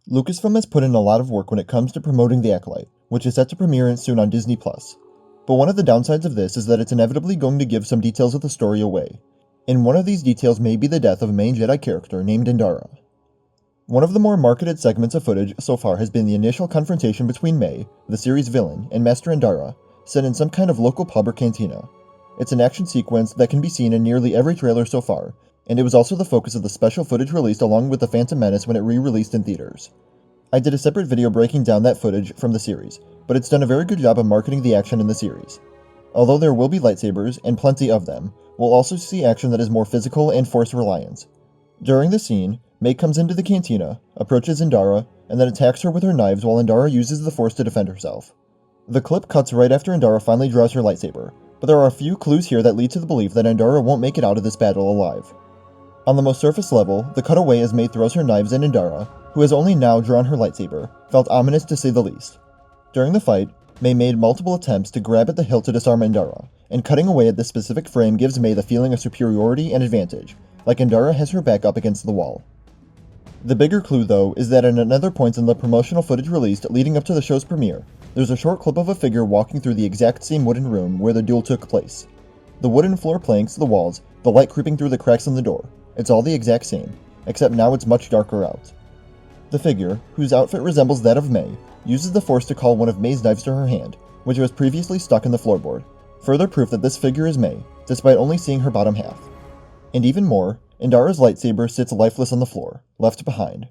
Lucasfilm has put in a lot of work when it comes to promoting The Acolyte, which is set to premiere soon on Disney+. But one of the downsides of this is that it's inevitably going to give some details of the story away, and one of these details may be the death of a main Jedi character named Indara. One of the more marketed segments of footage so far has been the initial confrontation between May, the series villain, and Master Indara, set in some kind of local pub or cantina. It's an action sequence that can be seen in nearly every trailer so far, and it was also the focus of the special footage released along with The Phantom Menace when it re-released in theaters. I did a separate video breaking down that footage from the series, but it's done a very good job of marketing the action in the series. Although there will be lightsabers, and plenty of them, we'll also see action that is more physical and force reliance. During the scene, May comes into the cantina, approaches Indara, and then attacks her with her knives while Indara uses the Force to defend herself. The clip cuts right after Indara finally draws her lightsaber, but there are a few clues here that lead to the belief that Indara won't make it out of this battle alive. On the most surface level, the cutaway as May throws her knives at Indara, who has only now drawn her lightsaber, felt ominous to say the least. During the fight, May made multiple attempts to grab at the hilt to disarm Indara, and cutting away at this specific frame gives May the feeling of superiority and advantage, like Indara has her back up against the wall. The bigger clue, though, is that at another point in the promotional footage released leading up to the show's premiere, there's a short clip of a figure walking through the exact same wooden room where the duel took place. The wooden floor planks, the walls, the light creeping through the cracks in the door, it's all the exact same, except now it's much darker out. The figure, whose outfit resembles that of May, uses the Force to call one of May's knives to her hand, which was previously stuck in the floorboard, further proof that this figure is May, despite only seeing her bottom half. And even more, Indara's lightsaber sits lifeless on the floor, left behind.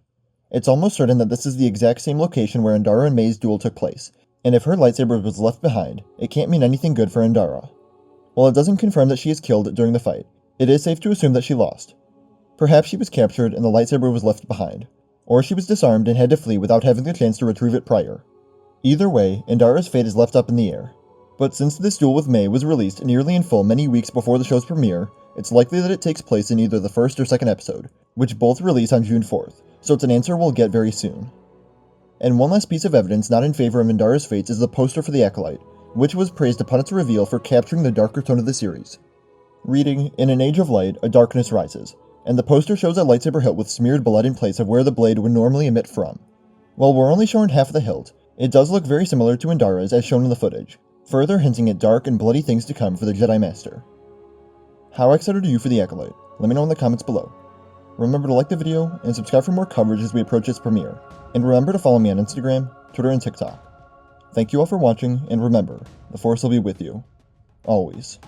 It's almost certain that this is the exact same location where Indara and May's duel took place, and if her lightsaber was left behind, it can't mean anything good for Indara. While it doesn't confirm that she is killed during the fight, it is safe to assume that she lost. Perhaps she was captured and the lightsaber was left behind, or she was disarmed and had to flee without having the chance to retrieve it prior. Either way, Indara's fate is left up in the air. But since this duel with May was released nearly in full many weeks before the show's premiere, it's likely that it takes place in either the first or second episode, which both release on June 4th, so it's an answer we'll get very soon. And one last piece of evidence not in favor of Indara's fate is the poster for The Acolyte, which was praised upon its reveal for capturing the darker tone of the series. Reading, "In an age of light, a darkness rises," and the poster shows a lightsaber hilt with smeared blood in place of where the blade would normally emit from. While we're only shown half of the hilt, it does look very similar to Indara's as shown in the footage, further hinting at dark and bloody things to come for the Jedi Master. How excited are you for The Acolyte? Let me know in the comments below. Remember to like the video and subscribe for more coverage as we approach its premiere, and remember to follow me on Instagram, Twitter, and TikTok. Thank you all for watching, and remember, the Force will be with you. Always.